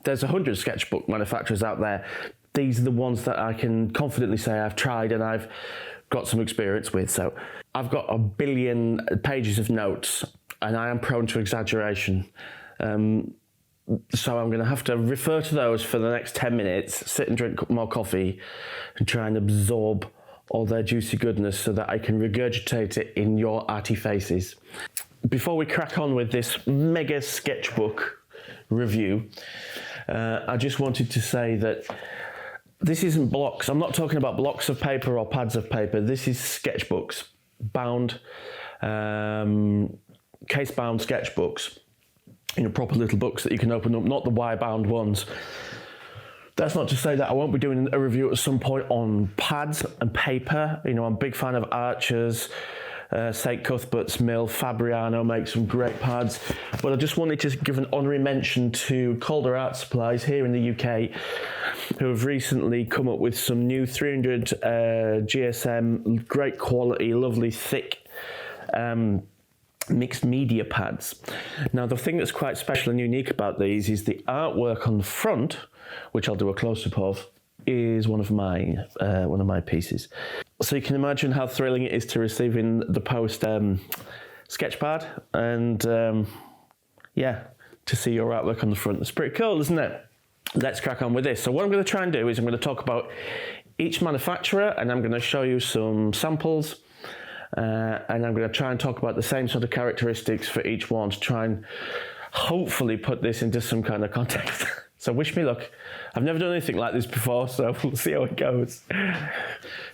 there's 100 sketchbook manufacturers out there. These are the ones that I can confidently say I've tried and I've got some experience with. So I've got a billion pages of notes and I am prone to exaggeration. So I'm going to have to refer to those for the next 10 minutes, sit and drink more coffee and try and absorb all their juicy goodness so that I can regurgitate it in your arty faces. Before we crack on with this mega sketchbook review, I just wanted to say that this isn't blocks. I'm not talking about blocks of paper or pads of paper. This is sketchbooks, bound, case-bound sketchbooks. Proper little books that you can open up, not the wire-bound ones. That's not to say that I won't be doing a review at some point on pads and paper. I'm a big fan of Archer's, St. Cuthbert's Mill, Fabriano make some great pads. But I just wanted to give an honorary mention to Calder Art Supplies here in the UK, who have recently come up with some new 300 GSM, great quality, lovely, thick, mixed media pads. Now, the thing that's quite special and unique about these is the artwork on the front, which I'll do a close-up of, is one of my pieces. So you can imagine how thrilling it is to receive in the post sketch pad, and to see your artwork on the front. It's pretty cool, isn't it? Let's crack on with this. So what I'm going to try and do is I'm going to talk about each manufacturer, and I'm going to show you some samples. And I'm going to try and talk about the same sort of characteristics for each one to try and hopefully put this into some kind of context. So wish me luck. I've never done anything like this before, so we'll see how it goes.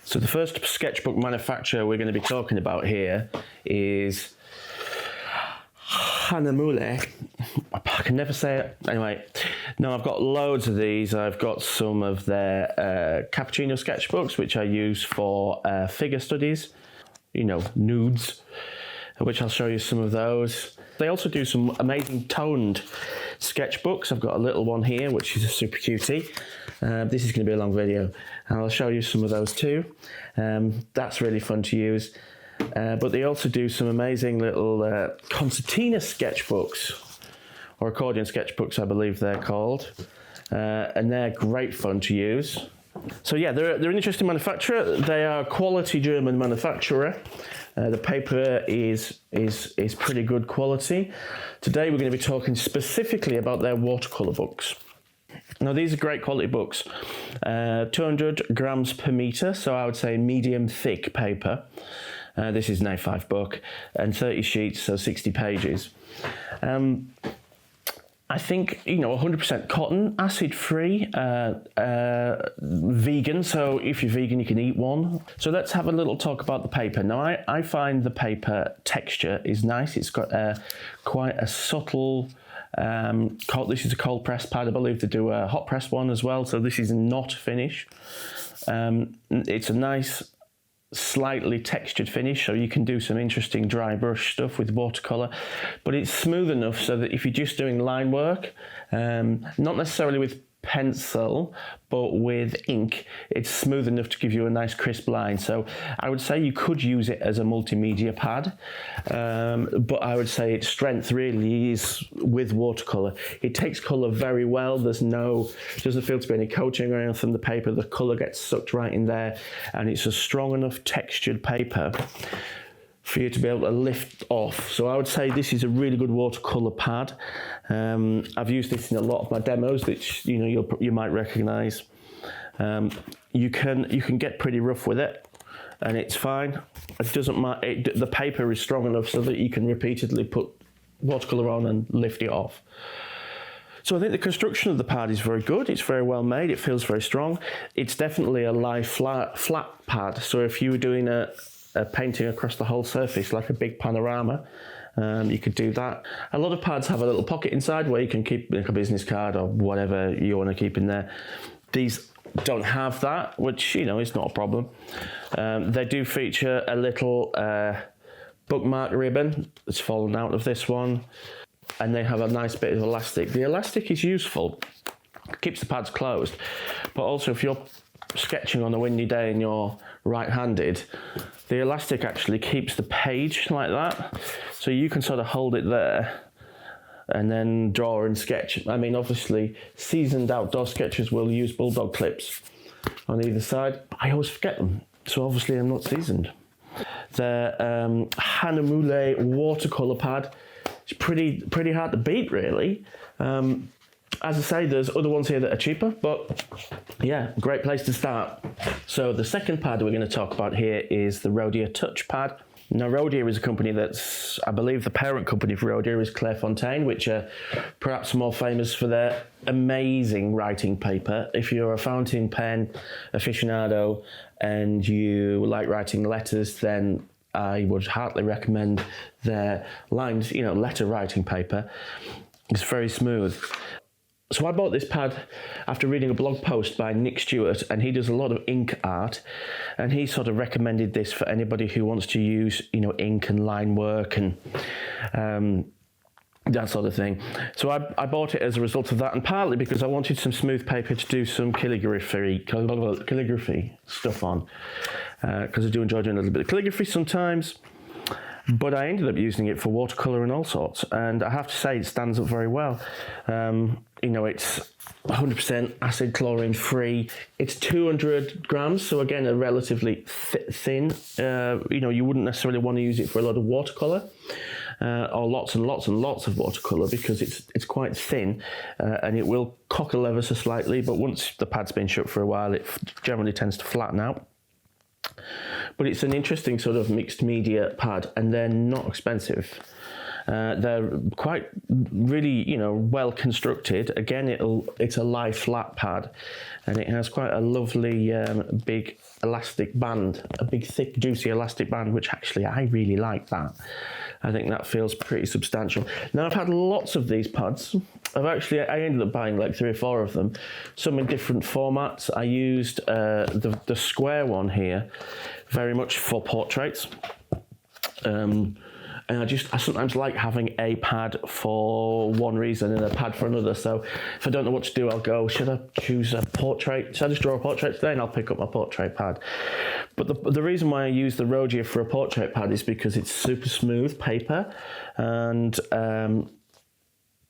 So the first sketchbook manufacturer we're going to be talking about here is Hahnemühle. I can never say it. Anyway, no, I've got loads of these. I've got some of their cappuccino sketchbooks, which I use for figure studies. Nudes, which I'll show you some of those. They also do some amazing toned sketchbooks. I've got a little one here, which is a super cutie. This is going to be a long video, and I'll show you some of those too. That's really fun to use. But they also do some amazing little concertina sketchbooks, or accordion sketchbooks, I believe they're called. And they're great fun to use. So yeah, they're an interesting manufacturer. They are a quality German manufacturer. The paper is pretty good quality. Today we're going to be talking specifically about their watercolour books. Now these are great quality books. 200 grams per metre, so I would say medium thick paper. This is an A5 book, and 30 sheets, so 60 pages. I think, 100% cotton, acid-free, vegan, so if you're vegan, you can eat one. So let's have a little talk about the paper. Now, I find the paper texture is nice. It's got quite a subtle, this is a cold press pad. I believe they do a hot press one as well, so this is not finish. It's a nice, slightly textured finish, so you can do some interesting dry brush stuff with watercolour, but it's smooth enough so that if you're just doing line work, not necessarily with pencil but with ink, it's smooth enough to give you a nice crisp line. So I would say you could use it as a multimedia pad, but I would say its strength really is with watercolour. It takes colour very well. Doesn't feel to be any coating or anything on the paper. The colour gets sucked right in there, and it's a strong enough textured paper for you to be able to lift off. So I would say this is a really good watercolour pad. I've used this in a lot of my demos, which you might recognise. You can get pretty rough with it, and it's fine. It doesn't matter. The paper is strong enough so that you can repeatedly put watercolour on and lift it off. So I think the construction of the pad is very good. It's very well made. It feels very strong. It's definitely a live flat pad. So if you were doing a painting across the whole surface like a big panorama, you could do that. A lot of pads have a little pocket inside where you can keep like a business card or whatever you want to keep in there. These don't have that, which is not a problem. They do feature a little bookmark ribbon that's fallen out of this one, and they have a nice bit of elastic. The elastic is useful, it keeps the pads closed, but also if you're sketching on a windy day and you're right-handed, the elastic actually keeps the page like that, so you can sort of hold it there and then draw and sketch. I mean, obviously, seasoned outdoor sketchers will use bulldog clips on either side. I always forget them, so obviously I'm not seasoned. The Hahnemühle watercolour pad is pretty hard to beat, really. As I say, there's other ones here that are cheaper, but yeah, great place to start. So the second pad we're going to talk about here is the Rhodia Touch Pad. Now, Rhodia is a company that's, I believe the parent company for Rhodia is Clairefontaine, which are perhaps more famous for their amazing writing paper. If you're a fountain pen aficionado and you like writing letters, then I would heartily recommend their lined, letter writing paper. It's very smooth. So I bought this pad after reading a blog post by Nick Stewart, and he does a lot of ink art, and he sort of recommended this for anybody who wants to use, ink and line work and that sort of thing. So I bought it as a result of that, and partly because I wanted some smooth paper to do some calligraphy stuff on, because I do enjoy doing a little bit of calligraphy sometimes. But I ended up using it for watercolour and all sorts, and I have to say it stands up very well. It's 100% acid chlorine free. It's 200 grams, so again, a relatively thin. You wouldn't necessarily want to use it for a lot of watercolour, or lots and lots and lots of watercolour, because it's quite thin, and it will cockle ever so slightly, but once the pad's been shut for a while, it generally tends to flatten out. But it's an interesting sort of mixed media pad, and they're not expensive. They're quite really, well constructed. Again, it's a lie flat pad, and it has quite a lovely big elastic band, a big thick juicy elastic band, which actually I really like that. I think that feels pretty substantial. Now, I've had lots of these pads. I ended up buying like 3 or 4 of them, some in different formats. I used the square one here very much for portraits. And I sometimes like having a pad for one reason and a pad for another. So if I don't know what to do, I'll go, should I choose a portrait? Should I just draw a portrait today? And I'll pick up my portrait pad. But the reason why I use the Rhodia for a portrait pad is because it's super smooth paper, and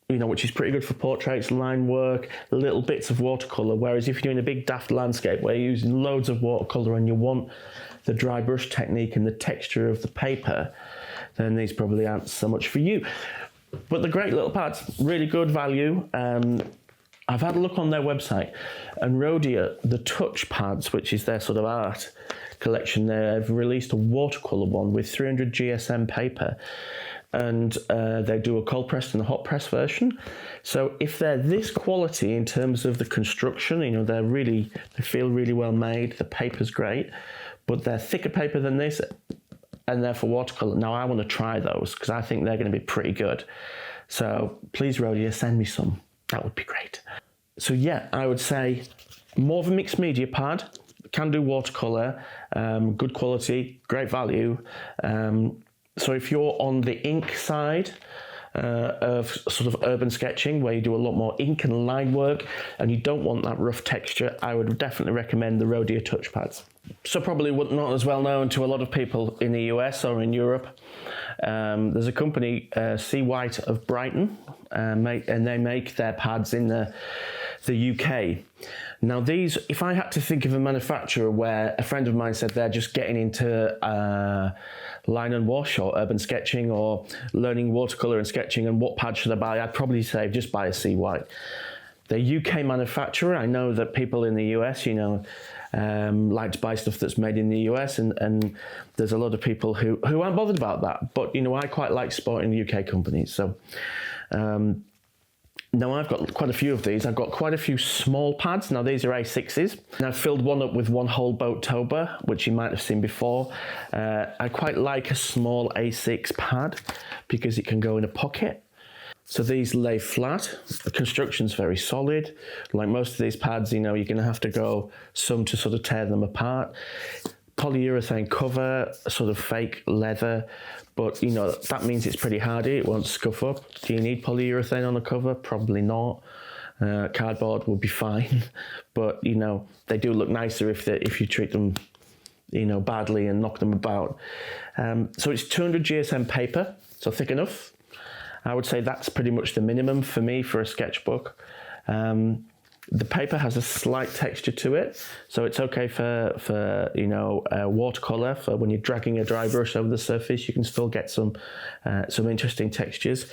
which is pretty good for portraits, line work, little bits of watercolour. Whereas if you're doing a big daft landscape where you're using loads of watercolour and you want the dry brush technique and the texture of the paper, then these probably aren't so much for you. But the great little pads, really good value. I've had a look on their website, and Rhodia, the Touch pads, which is their sort of art collection, they've released a watercolour one with 300 GSM paper, and they do a cold pressed and a hot press version. So if they're this quality in terms of the construction, they feel really well made, the paper's great, but they're thicker paper than this, and they're for watercolour. Now, I want to try those because I think they're going to be pretty good. So please, Rhodia, send me some. That would be great. So yeah, I would say more of a mixed media pad, can do watercolour, good quality, great value. So if you're on the ink side of sort of urban sketching, where you do a lot more ink and line work, and you don't want that rough texture, I would definitely recommend the Rhodia Touch pads. So probably not as well known to a lot of people in the US or in Europe. There's a company, Seawhite of Brighton, and they make their pads in the UK. Now these, if I had to think of a manufacturer where a friend of mine said they're just getting into line and wash or urban sketching or learning watercolour and sketching and what pad should I buy, I'd probably say just buy a Seawhite. They're UK manufacturer. I know that people in the US, like to buy stuff that's made in the US, and there's a lot of people who aren't bothered about that. But I quite like supporting the UK companies. So now I've got quite a few of these. I've got quite a few small pads. Now these are A6s. And I've filled one up with one whole boat toba, which you might have seen before. I quite like a small A6 pad because it can go in a pocket. So these lay flat. The construction's very solid. Like most of these pads, you're going to have to go some to sort of tear them apart. Polyurethane cover, sort of fake leather, but that means it's pretty hardy. It won't scuff up. Do you need polyurethane on a cover? Probably not. Cardboard will be fine, but they do look nicer if you treat them badly and knock them about. So it's 200 GSM paper, so thick enough. I would say that's pretty much the minimum for me for a sketchbook. The paper has a slight texture to it, so it's okay for watercolour. For when you're dragging a dry brush over the surface, you can still get some interesting textures.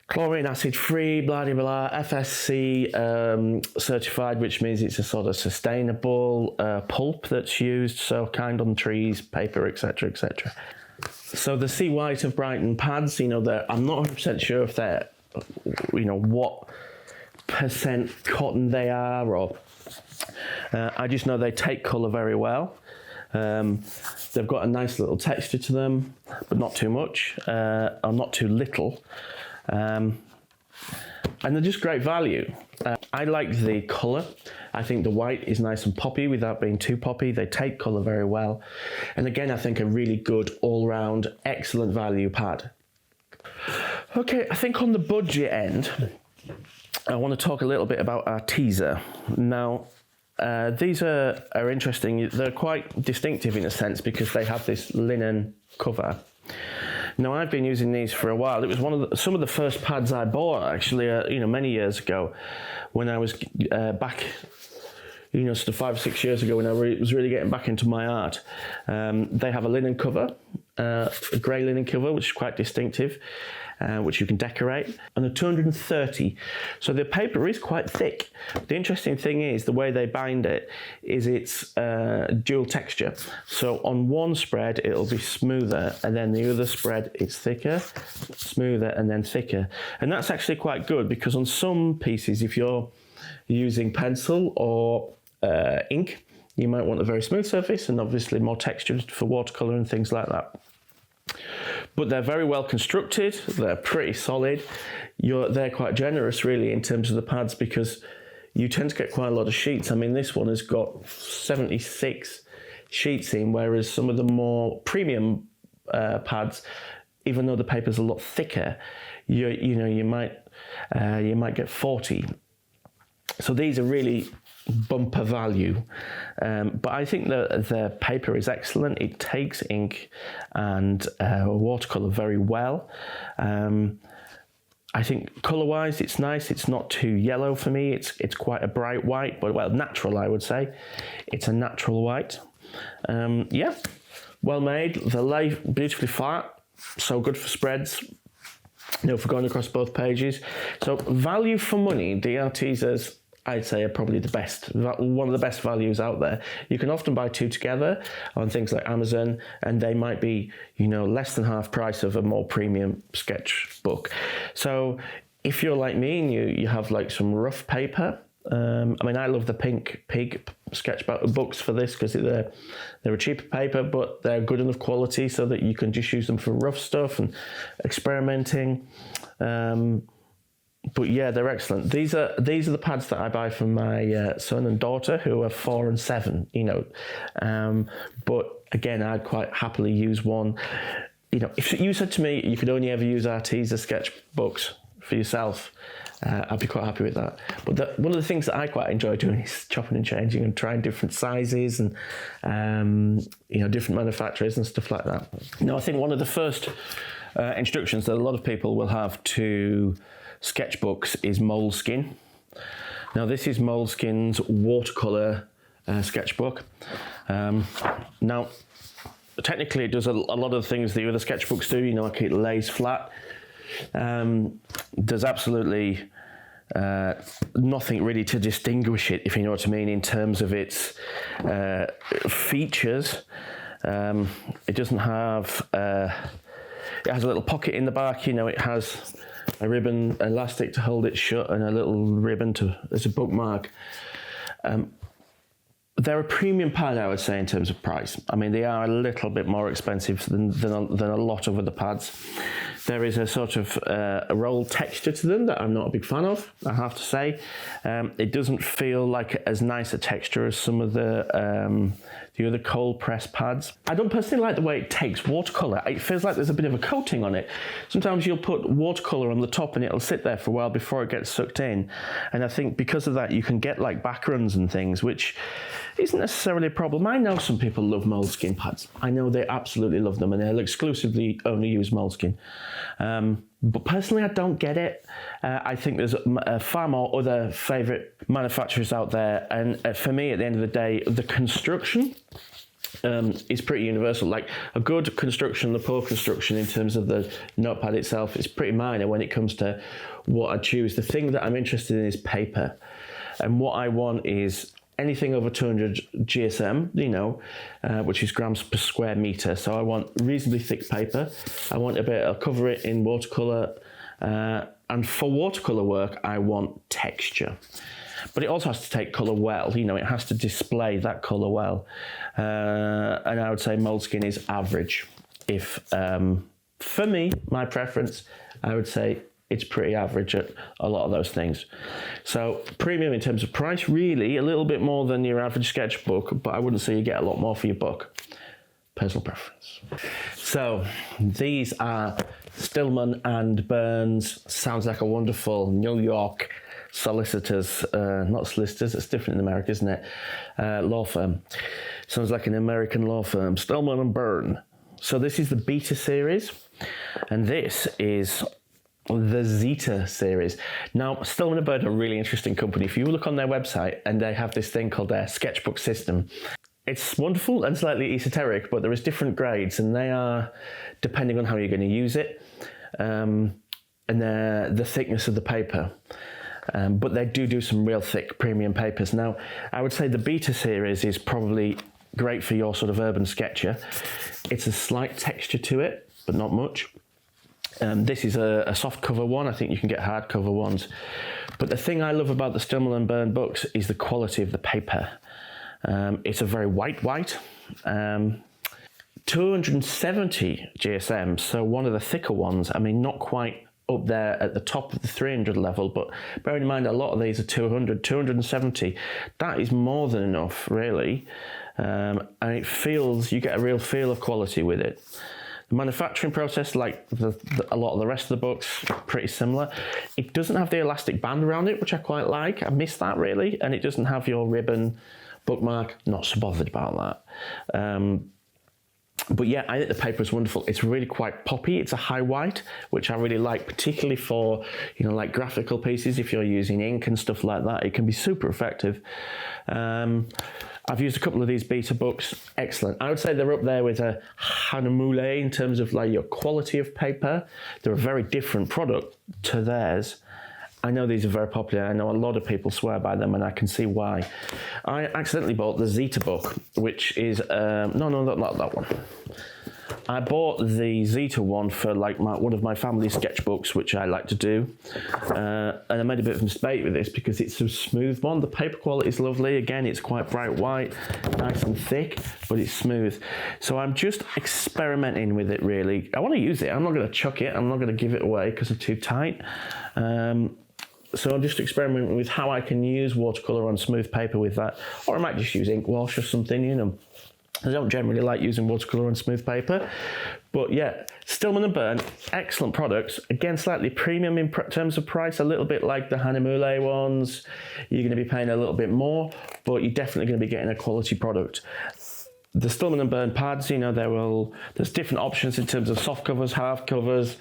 Chlorine acid free, blah blah blah, FSC certified, which means it's a sort of sustainable pulp that's used, so kind on trees, paper, etc., etc. So the Seawhite of Brighton pads, I'm not 100% sure if they're, what percent cotton they are, or I just know they take colour very well. They've got a nice little texture to them, but not too much, or not too little. And they're just great value. I like the colour. I think the white is nice and poppy without being too poppy. They take colour very well. And again, I think a really good all-round, excellent value pad. Okay, I think on the budget end, I want to talk a little bit about Arteza. Now, these are interesting. They're quite distinctive in a sense because they have this linen cover. Now, I've been using these for a while. It was some of the first pads I bought, actually, many years ago, when I was back, sort of 5 or 6 years ago, when I was really getting back into my art. They have a linen cover, a grey linen cover, which is quite distinctive, which you can decorate, and a 230. So the paper is quite thick. The interesting thing is the way they bind it is it's dual texture. So on one spread it'll be smoother, and then the other spread it's thicker, smoother, and then thicker. And that's actually quite good because on some pieces, if you're using pencil or ink, you might want a very smooth surface and obviously more texture for watercolour and things like that. But they're very well constructed, they're pretty solid. They're quite generous really in terms of the pads because you tend to get quite a lot of sheets. I mean, this one has got 76 sheets in, whereas some of the more premium pads, even though the paper's a lot thicker, you might get 40. So these are really bumper value, but I think that the paper is excellent. It takes ink and watercolour very well. I think colour-wise it's nice. It's not too yellow for me. It's quite a bright white, but natural, I would say. It's a natural white. Yeah, well made. The lay beautifully flat, so good for spreads. For going across both pages. So value for money, the Artezas, I'd say, are probably the best, one of the best values out there. You can often buy two together on things like Amazon, and they might be, less than half price of a more premium sketchbook. So if you're like me and you have like some rough paper, I love the Pink Pig sketchbooks for this because they're a cheaper paper, but they're good enough quality so that you can just use them for rough stuff and experimenting. But yeah, they're excellent. These are the pads that I buy for my son and daughter, who are 4 and 7. But again, I'd quite happily use one. If you said to me you could only ever use Arteza sketchbooks for yourself, I'd be quite happy with that. But one of the things that I quite enjoy doing is chopping and changing and trying different sizes and different manufacturers and stuff like that. I think one of the first instructions that a lot of people will have to sketchbooks is Moleskine. Now this is Moleskine's watercolour sketchbook. Now technically it does a lot of the things the other sketchbooks do, like it lays flat. There's absolutely nothing really to distinguish it, if you know what I mean, in terms of its features. It doesn't have it has a little pocket in the back, it has a ribbon elastic to hold it shut and a little ribbon as a bookmark. They're a premium pad, I would say, in terms of price. They are a little bit more expensive than a lot of other pads. There is a sort of a rolled texture to them that I'm not a big fan of, I have to say. It doesn't feel like as nice a texture as some of the other cold press pads. I don't personally like the way it takes watercolour. It feels like there's a bit of a coating on it. Sometimes you'll put watercolour on the top and it'll sit there for a while before it gets sucked in. And I think because of that, you can get like backgrounds and things, which isn't necessarily a problem. I know some people love Moleskine pads. I know they absolutely love them, and they'll exclusively only use Moleskine. But personally, I don't get it. I think there's far more other favourite manufacturers out there, and for me, at the end of the day, the construction is pretty universal. Like a good construction, the poor construction in terms of the notepad itself is pretty minor when it comes to what I choose. The thing that I'm interested in is paper, and what I want is anything over 200 GSM, which is grams per square meter. So I want reasonably thick paper. I want I'll cover it in watercolour, and for watercolour work, I want texture. But it also has to take colour well, it has to display that colour well. And I would say Moleskine is average. For me, my preference, I would say it's pretty average at a lot of those things. So premium in terms of price, really a little bit more than your average sketchbook, but I wouldn't say you get a lot more for your buck. Personal preference. So these are Stilman and Birn's, sounds like a wonderful New York solicitors, not solicitors, it's different in America, isn't it? Law firm. Sounds like an American law firm, Stilman and Birn. So this is the beta series, and this is the Zeta series. Now, Stilman and Birn are a really interesting company. If you look on their website, and they have this thing called their sketchbook system. It's wonderful and slightly esoteric, but there is different grades, and they are depending on how you're going to use it, and the thickness of the paper. But they do some real thick premium papers. Now, I would say the beta series is probably great for your sort of urban sketcher. It's a slight texture to it, but not much. This is a soft cover one. I think you can get hard cover ones. But the thing I love about the Stilman and Birn books is the quality of the paper. It's a very white, 270 GSM, so one of the thicker ones. I mean, not quite up there at the top of the 300 level, but bearing in mind a lot of these are 200, 270. That is more than enough, really. And it feels, you get a real feel of quality with it. The manufacturing process, like a lot of the rest of the books, pretty similar. It doesn't have the elastic band around it, which I quite like. I miss that, really. And it doesn't have your ribbon bookmark. Not so bothered about that. But yeah, I think the paper is wonderful. It's really quite poppy. It's a high white, which I really like, particularly for, like graphical pieces. If you're using ink and stuff like that, it can be super effective. I've used a couple of these beta books. Excellent. I would say they're up there with a Hahnemühle in terms of like your quality of paper. They're a very different product to theirs. I know these are very popular. I know a lot of people swear by them, and I can see why. I accidentally bought the Zeta book, which is, not that one. I bought the Zeta one for like one of my family sketchbooks, which I like to do. And I made a bit of a mistake with this because it's a smooth one. The paper quality is lovely. Again, it's quite bright white, nice and thick, but it's smooth. So I'm just experimenting with it, really. I want to use it. I'm not going to chuck it. I'm not going to give it away because it's too tight. So I'm just experimenting with how I can use watercolour on smooth paper with that. Or I might just use ink wash or something, I don't generally like using watercolour on smooth paper. But yeah, Stilman and Birn, excellent products. Again, slightly premium in terms of price, a little bit like the Hahnemühle ones. You're going to be paying a little bit more, but you're definitely going to be getting a quality product. The Stilman and Birn pads, there's different options in terms of soft covers, hard covers,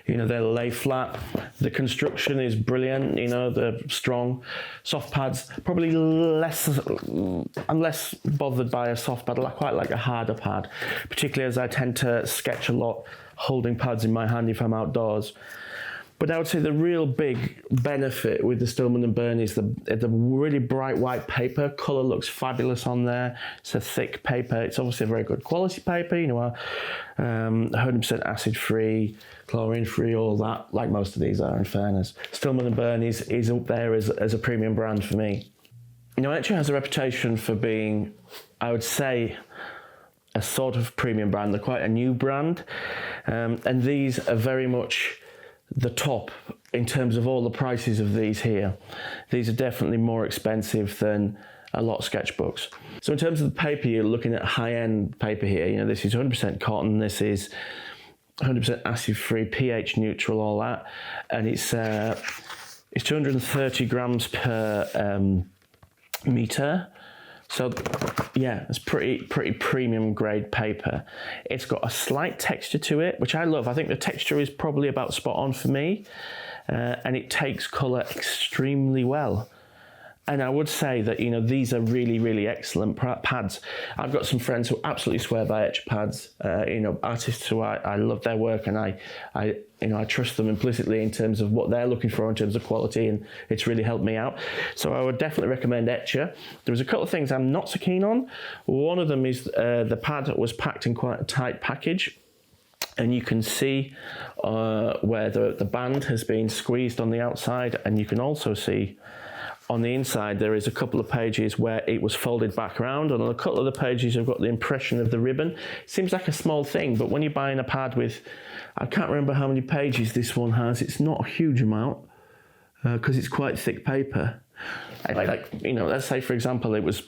they'll lay flat. The construction is brilliant, they're strong. Soft pads, probably I'm less bothered by a soft pad. I quite like a harder pad, particularly as I tend to sketch a lot holding pads in my hand if I'm outdoors. But I would say the real big benefit with the Stilman and Birn is the really bright white paper. Colour looks fabulous on there. It's a thick paper. It's obviously a very good quality paper. 100% acid-free, chlorine-free, all that, like most of these are, in fairness. Stilman and Birn is up there as a premium brand for me. Etchr has a reputation for being, I would say, a sort of premium brand. They're quite a new brand. And these are very much the top in terms of all the prices of these here. These are definitely more expensive than a lot of sketchbooks. So in terms of the paper, you're looking at high-end paper here. This is 100% cotton, this is 100% acid-free, pH neutral, all that. And it's 230 grams per meter, So yeah, it's pretty premium grade paper. It's got a slight texture to it, which I love. I think the texture is probably about spot on for me, and it takes colour extremely well. And I would say that, you know, these are really, really excellent pads. I've got some friends who absolutely swear by Etchr pads, you know, artists who I love their work, and I trust them implicitly in terms of what they're looking for in terms of quality, and it's really helped me out. So I would definitely recommend Etchr. There's a couple of things I'm not so keen on. One of them is the pad was packed in quite a tight package, and you can see where the band has been squeezed on the outside, and you can also see on the inside there is a couple of pages where it was folded back around, and on a couple of the pages you've got the impression of the ribbon. Seems like a small thing, but when you're buying a pad with, I can't remember how many pages this one has, it's not a huge amount because it's quite thick paper. Like, you know, let's say for example it was,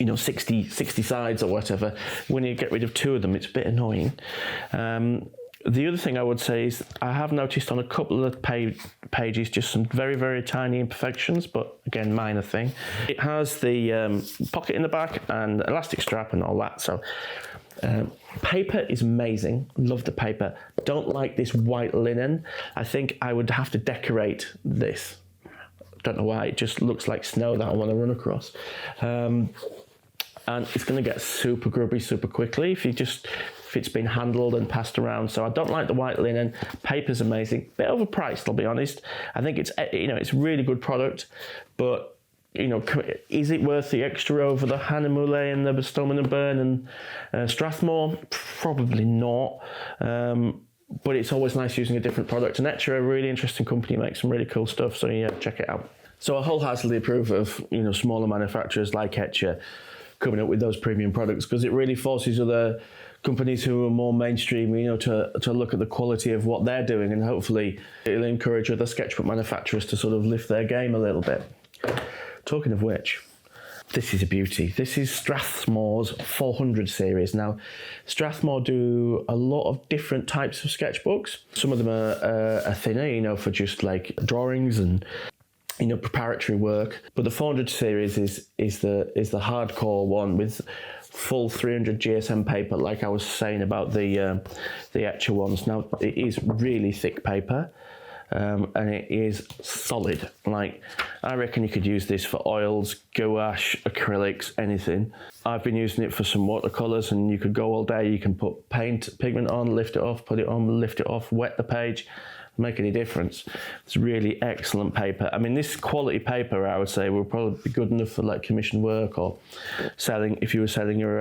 you know, 60 sides or whatever. When you get rid of 2 of them, it's a bit annoying. The other thing I would say is I have noticed on a couple of pages just some very, very tiny imperfections, but again, minor thing. It has the pocket in the back and elastic strap and all that. So paper is amazing. Love the paper. Don't like this white linen. I think I would have to decorate this. Don't know why. It just looks like snow that I want to run across. And it's going to get super grubby super quickly if it's been handled and passed around. So I don't like the white linen. Paper's amazing. Bit overpriced, I'll be honest. I think it's, you know, it's a really good product, but, you know, is it worth the extra over the Hahnemühle and the Stilman Birn and Strathmore? Probably not. But it's always nice using a different product. And Etchr, a really interesting company, makes some really cool stuff. So yeah, check it out. So I wholeheartedly approve of, you know, smaller manufacturers like Etchr coming up with those premium products, because it really forces other companies who are more mainstream, you know, to look at the quality of what they're doing, and hopefully it'll encourage other sketchbook manufacturers to sort of lift their game a little bit. Talking of which, this is a beauty. This is Strathmore's 400 series. Now, Strathmore do a lot of different types of sketchbooks. Some of them are thinner, you know, for just like drawings and, you know, preparatory work. But the 400 series is the hardcore one with full 300 GSM paper, like I was saying about the Etchr ones. Now, it is really thick paper, and it is solid. Like, I reckon you could use this for oils, gouache, acrylics, anything. I've been using it for some watercolours, and you could go all day. You can put pigment on, lift it off, put it on, lift it off, wet the page. Make any difference. It's really excellent paper. I mean, this quality paper, I would say, will probably be good enough for like commission work or selling, if you were selling your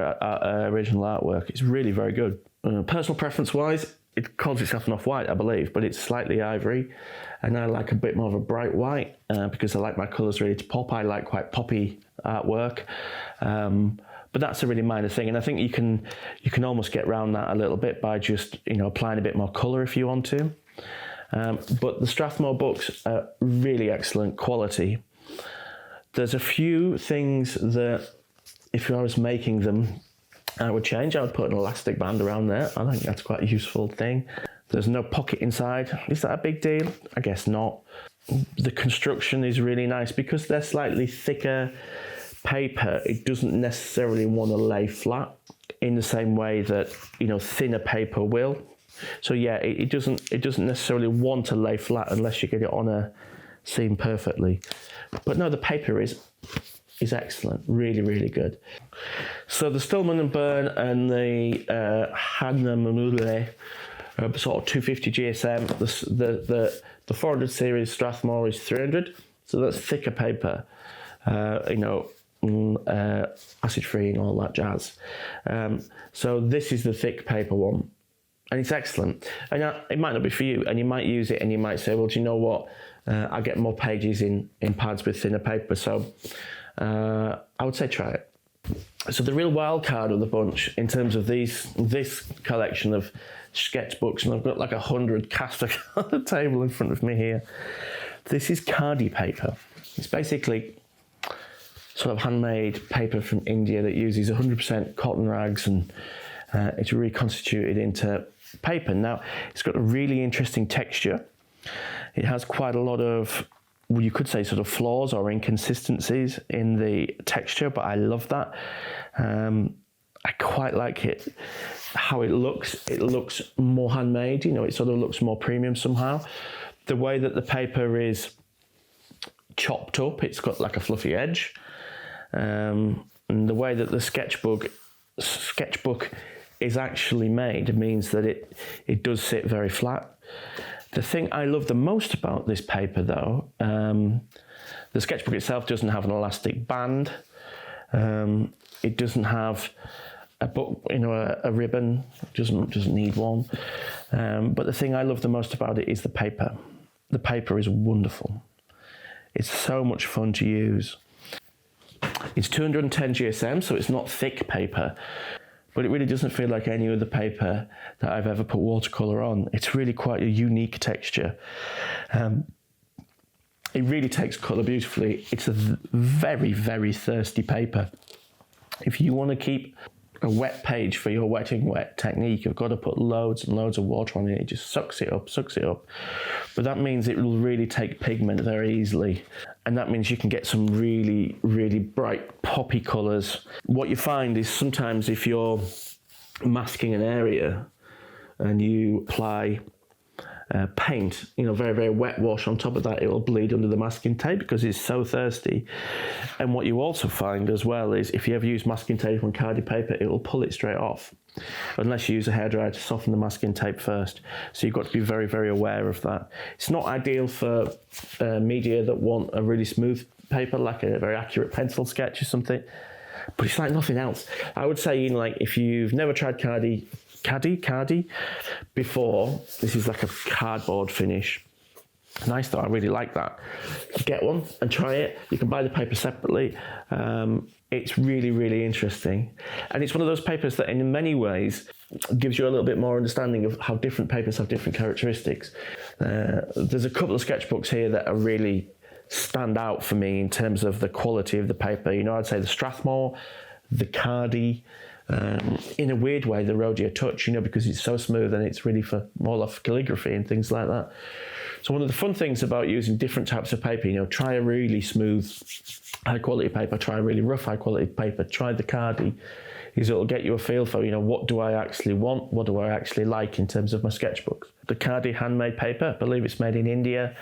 original artwork. It's really very good. Personal preference wise, it calls itself an off-white, I believe, but it's slightly ivory, and I like a bit more of a bright white because I like my colours really to pop. I like quite poppy artwork. But that's a really minor thing, and I think you can almost get around that a little bit by just, you know, applying a bit more colour if you want to. But the Strathmore books are really excellent quality. There's a few things that, if I was making them, I would change. I would put an elastic band around there. I think that's quite a useful thing. There's no pocket inside. Is that a big deal? I guess not. The construction is really nice because they're slightly thicker paper. It doesn't necessarily want to lay flat in the same way that, you know, thinner paper will. So yeah, it doesn't necessarily want to lay flat unless you get it on a seam perfectly. But no, the paper is excellent, really, really good. So the Stilman Birn and the Hahnemühle sort of 250 GSM. The 400 series Strathmore is 300, so that's thicker paper. You know, acid free and all that jazz. So this is the thick paper one. And it's excellent. And it might not be for you, and you might use it and you might say, well, do you know what? I get more pages in pads with thinner paper. So I would say try it. So the real wild card of the bunch in terms of this collection of sketchbooks, and I've got like 100 cast on the table in front of me here. This is Khadi paper. It's basically sort of handmade paper from India that uses 100% cotton rags, and it's reconstituted into paper. Now, it's got a really interesting texture. It has quite a lot of well, you could say sort of flaws or inconsistencies in the texture, but I love that. I quite like it, how it looks. It looks more handmade, you know, it sort of looks more premium somehow. The way that the paper is chopped up, it's got like a fluffy edge. And the way that the sketchbook is actually made means that it does sit very flat. The thing I love the most about this paper though, the sketchbook itself doesn't have an elastic band. It doesn't have a ribbon. It doesn't need one. But the thing I love the most about it is the paper. The paper is wonderful. It's so much fun to use. It's 210 GSM, so it's not thick paper, but it really doesn't feel like any other paper that I've ever put watercolour on. It's really quite a unique texture. It really takes colour beautifully. It's a very, very thirsty paper. If you want to keep a wet page for your wetting wet technique, you've got to put loads and loads of water on it. It just sucks it up. But that means it will really take pigment very easily. And that means you can get some really, really bright poppy colours. What you find is sometimes if you're masking an area and you apply paint, you know, very, very wet wash on top of that, it will bleed under the masking tape because it's so thirsty. And what you also find as well is if you ever use masking tape on Khadi paper, it will pull it straight off unless you use a hairdryer to soften the masking tape first. So you've got to be very, very aware of that. It's not ideal for media that want a really smooth paper, like a very accurate pencil sketch or something, but it's like nothing else. I would say, you know, like if you've never tried Khadi before, this is like a cardboard finish. Nice though, I really like that. Get one and try it. You can buy the paper separately. It's really, really interesting. And it's one of those papers that in many ways gives you a little bit more understanding of how different papers have different characteristics. There's a couple of sketchbooks here that are really stand out for me in terms of the quality of the paper. You know, I'd say the Strathmore, the Khadi, in a weird way, the Rhodia Touch, you know, because it's so smooth and it's really for more of calligraphy and things like that. So one of the fun things about using different types of paper, you know, try a really smooth, high quality paper, try a really rough, high quality paper, try the Khadi, is it'll get you a feel for, you know, what do I actually want? What do I actually like in terms of my sketchbooks? The Khadi handmade paper, I believe it's made in India,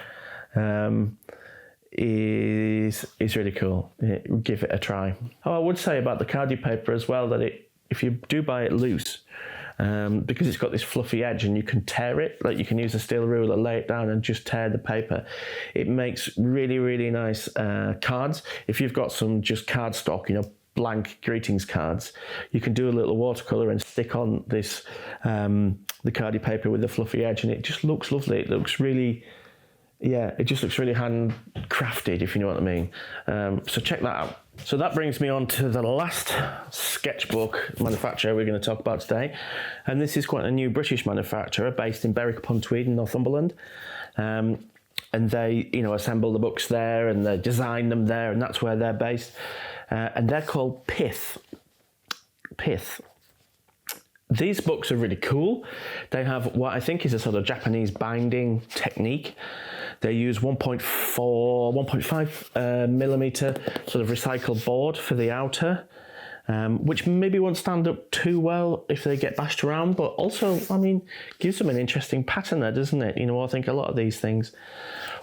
is really cool. Give it a try. Oh, I would say about the Khadi paper as well that if you do buy it loose, because it's got this fluffy edge and you can tear it, like you can use a steel ruler, lay it down and just tear the paper. It makes really, really nice cards. If you've got some just cardstock, you know, blank greetings cards, you can do a little watercolour and stick on this, the Khadi paper with the fluffy edge, and it just looks lovely. It looks really, yeah, it just looks really handcrafted, if you know what I mean. So check that out. So that brings me on to the last sketchbook manufacturer we're going to talk about today. And this is quite a new British manufacturer based in Berwick-upon-Tweed in Northumberland. And they, you know, assemble the books there and they design them there, and that's where they're based. And they're called Pith. Pith. These books are really cool. They have what I think is a sort of Japanese binding technique. They use 1.5 millimeter sort of recycled board for the outer, which maybe won't stand up too well if they get bashed around, but also, I mean, gives them an interesting pattern there, doesn't it? You know, I think a lot of these things.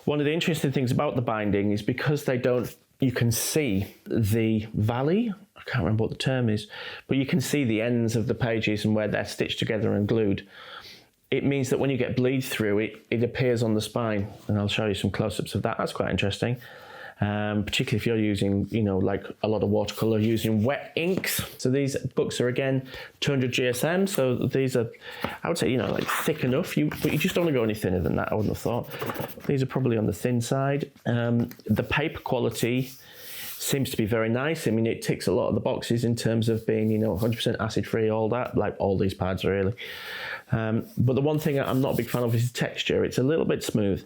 One of the interesting things about the binding is because they don't, you can see the valley, I can't remember what the term is, but you can see the ends of the pages and where they're stitched together and glued. It means that when you get bleed through, it appears on the spine, and I'll show you some close-ups of that. That's quite interesting, particularly if you're using, you know, like a lot of watercolour using wet inks. So these books are, again, 200 GSM, so these are, I would say, you know, like thick enough, but you just don't want to go any thinner than that, I wouldn't have thought. These are probably on the thin side. The paper quality seems to be very nice. I mean, it ticks a lot of the boxes in terms of being, you know, 100% acid-free, all that, like all these pads really. But the one thing I'm not a big fan of is texture. It's a little bit smooth.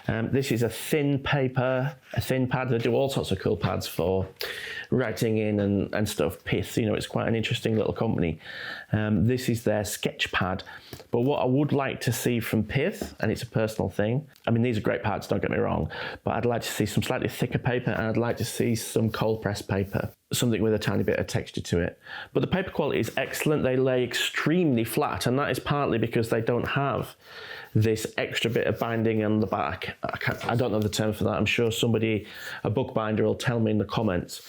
This is a thin paper, a thin pad. They do all sorts of cool pads for writing in and stuff. Pith, it's quite an interesting little company. This is their sketch pad. But what I would like to see from Pith, and it's a personal thing, I mean, these are great pads, don't get me wrong, but I'd like to see some slightly thicker paper, and I'd like to see some cold press paper, something with a tiny bit of texture to it. But the paper quality is excellent. They lay extremely flat, and that is partly because they don't have this extra bit of binding on the back. I don't know the term for that. I'm sure somebody, a bookbinder, will tell me in the comments.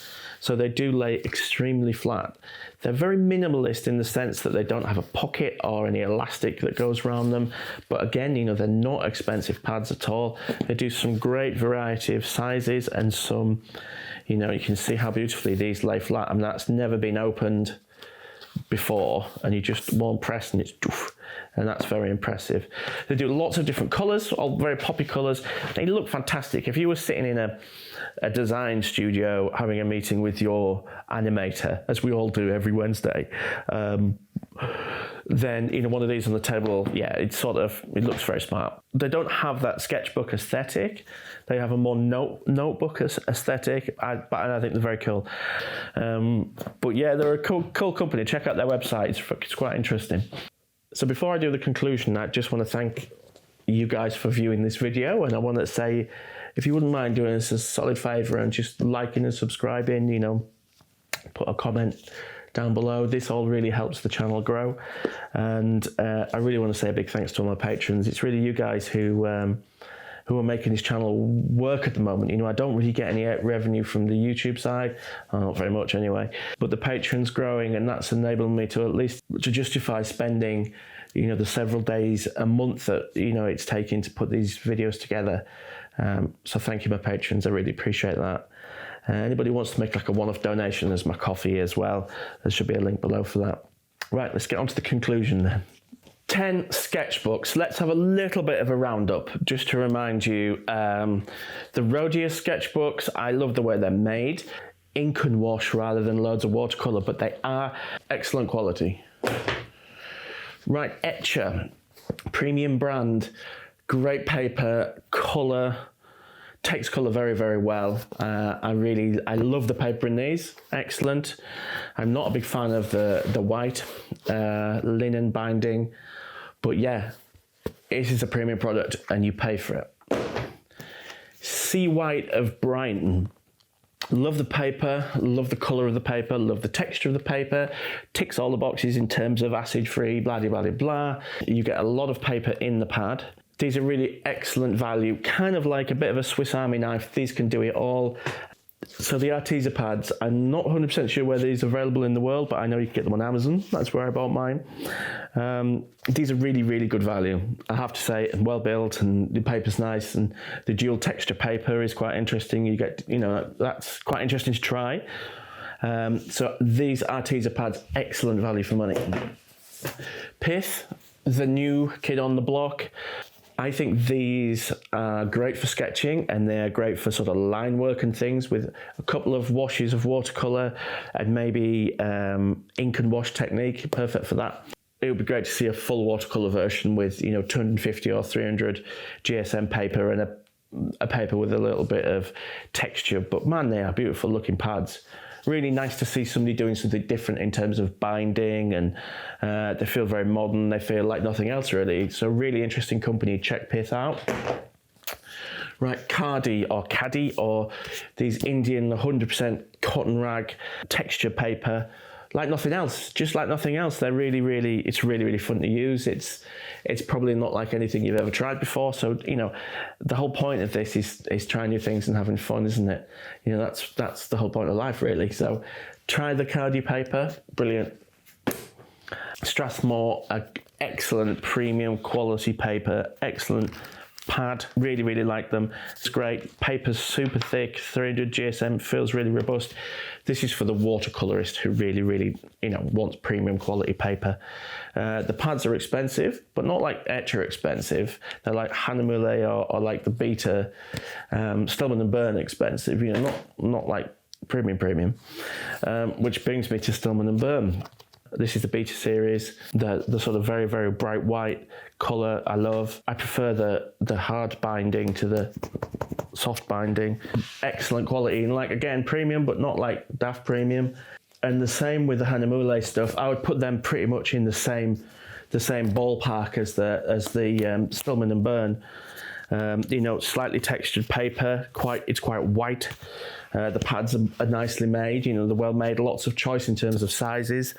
So they do lay extremely flat. They're very minimalist in the sense that they don't have a pocket or any elastic that goes around them. But again, they're not expensive pads at all. They do some great variety of sizes and some, you can see how beautifully these lay flat. I mean, that's never been opened before, and you just one press and it's doof, and that's very impressive. They do lots of different colours, all very poppy colours. They look fantastic. If you were sitting in a design studio having a meeting with your animator, as we all do every Wednesday, then one of these on the table, it looks very smart. They don't have that sketchbook aesthetic. They have a more notebook aesthetic, but I think they're very cool. But yeah, they're a cool company. Check out their website. It's quite interesting. So before I do the conclusion, I just want to thank you guys for viewing this video, and I want to say, if you wouldn't mind doing us a solid favour and just liking and subscribing, put a comment down below. This all really helps the channel grow, and I really want to say a big thanks to all my patrons. It's really you guys who are making this channel work at the moment. I don't really get any revenue from the YouTube side, not very much anyway, but the patrons growing, and that's enabling me to at least to justify spending the several days a month that it's taking to put these videos together. So thank you, my patrons. I really appreciate that. Anybody wants to make like a one-off donation, there's my coffee as well. There should be a link below for that. Right, let's get on to the conclusion then. 10 sketchbooks. Let's have a little bit of a roundup just to remind you. The Rhodia sketchbooks, I love the way they're made. Ink and wash rather than loads of watercolour, but they are excellent quality. Right, Etchr, premium brand, great paper, colour, takes colour very, very well. I love the paper in these, excellent. I'm not a big fan of the white linen binding, but yeah, it is a premium product and you pay for it. Seawhite of Brighton. Love the paper, love the colour of the paper, love the texture of the paper, ticks all the boxes in terms of acid-free, blah, blah, blah, blah. You get a lot of paper in the pad. These are really excellent value, kind of like a bit of a Swiss Army knife. These can do it all. So the Arteza pads, I'm not 100% sure where these are available in the world, but I know you can get them on Amazon. That's where I bought mine. These are really, really good value, I have to say, and well built, and the paper's nice, and the dual texture paper is quite interesting. You get, that's quite interesting to try. So these Arteza pads, excellent value for money. Pith, the new kid on the block. I think these are great for sketching, and they're great for sort of line work and things with a couple of washes of watercolour and maybe ink and wash technique, perfect for that. It would be great to see a full watercolour version with 250 or 300 GSM paper and a paper with a little bit of texture. But man, they are beautiful looking pads. Really nice to see somebody doing something different in terms of binding, and they feel very modern. They feel like nothing else really. So really interesting company. Check Pith out. Right, Khadi or these Indian 100% cotton rag texture paper. Like nothing else, just like nothing else. They're really, really, it's really, really fun to use. It's probably not like anything you've ever tried before. So, the whole point of this is trying new things and having fun, isn't it? That's the whole point of life, really. So try the Khadi paper, brilliant. Strathmore, excellent premium quality paper, excellent pad, really, really like them. It's great. Paper's super thick, 300 GSM, feels really robust. This is for the watercolorist who really, really, wants premium quality paper. The pads are expensive, but not like Etchr expensive. They're like Hahnemühle or like the Beta, Stilman Birn expensive, not like premium. Which brings me to Stilman Birn. This is the Beta series, the sort of very, very bright white colour I love. I prefer the hard binding to the soft binding. Excellent quality, and like, again, premium, but not like daft premium. And the same with the Hahnemühle stuff. I would put them pretty much in the same ballpark as the Stilman Birn. You know, slightly textured paper, it's quite white. The pads are nicely made, you know, they're well made, lots of choice in terms of sizes.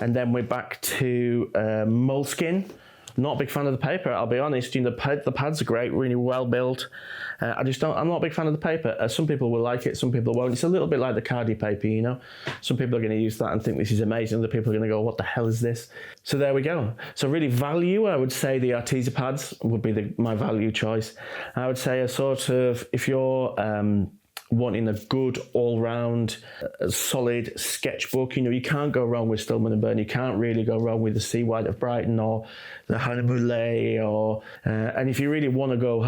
And then we're back to Moleskine. Not a big fan of the paper, I'll be honest. You know, the pads are great, really well built. I'm not a big fan of the paper. Some people will like it, some people won't. It's a little bit like the Khadi paper, you know. Some people are going to use that and think this is amazing. Other people are going to go, what the hell is this? So there we go. So really value, I would say the Arteza pads would be my value choice. I would say a sort of, if you're wanting a good all-round solid sketchbook, you know, you can't go wrong with Stilman Birn. You can't really go wrong with the Seawhite of Brighton or the Hahnemühle, or and if you really want to go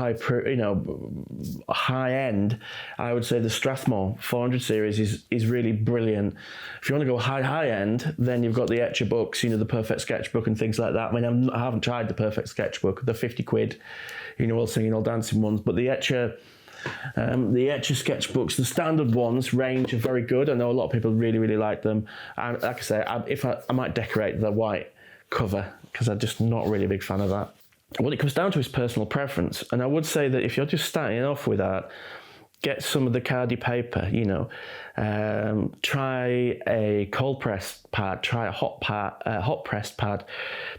high end, I would say the Strathmore 400 series is really brilliant. If you want to go high end, then you've got the Etchr books, you know, the Perfect Sketchbook and things like that. I mean, I haven't tried the Perfect Sketchbook, the 50 quid, you know, all singing, all dancing ones, but the Etchr sketchbooks, the standard ones range are very good. I know a lot of people really, really like them. And like I say, I might decorate the white cover because I'm just not really a big fan of that. What it comes down to is personal preference. And I would say that if you're just starting off with that, get some of the Khadi paper, you know, try a cold pressed pad, try a hot pressed pad,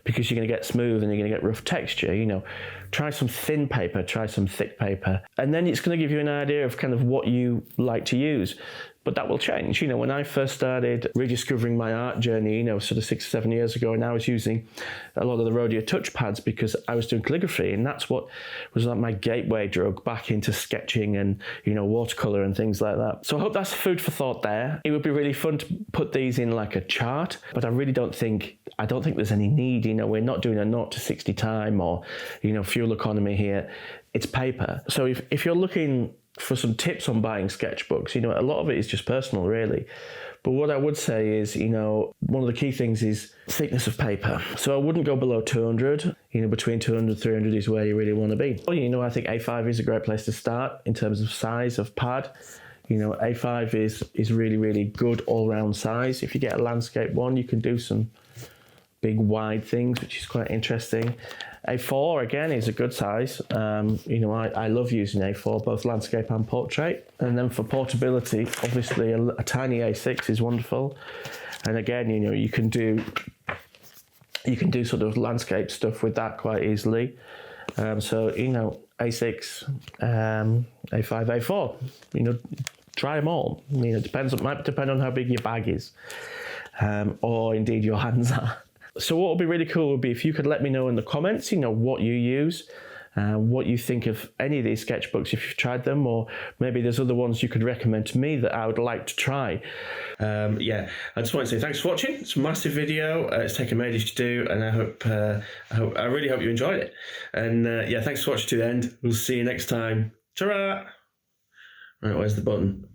because you're going to get smooth and you're going to get rough texture, you know. Try some thin paper, try some thick paper, and then it's going to give you an idea of kind of what you like to use. But that will change. You know, when I first started rediscovering my art journey, you know, sort of 6 or 7 years ago, and I was using a lot of the Rhodia touch pads because I was doing calligraphy, and that's what was like my gateway drug back into sketching and, you know, watercolour and things like that. So I hope that's food for thought there. It would be really fun to put these in like a chart, but I don't think there's any need. You know, we're not doing a 0 to 60 time or, you know, fuel economy here. It's paper. So if you're looking for some tips on buying sketchbooks, you know, a lot of it is just personal, really. But what I would say is, you know, one of the key things is thickness of paper. So I wouldn't go below 200. You know, between 200 and 300 is where you really want to be. Well, you know, I think A5 is a great place to start in terms of size of pad. You know, A5 is really, really good all-round size. If you get a landscape one, you can do some big wide things, which is quite interesting. A4 again is a good size. You know, I love using A4, both landscape and portrait. And then for portability, obviously a tiny A6 is wonderful. And again, you know, you can do sort of landscape stuff with that quite easily. So, you know, A6, A5, A4, you know, try them all. You know, it might depend on how big your bag is, or indeed your hands are. So what would be really cool would be if you could let me know in the comments, you know, what you use, what you think of any of these sketchbooks, if you've tried them, or maybe there's other ones you could recommend to me that I would like to try. Yeah, I just want to say thanks for watching. It's a massive video. It's taken me ages to do, and I really hope you enjoyed it. And yeah, thanks for watching to the end. We'll see you next time. Ta-ra! Right, where's the button?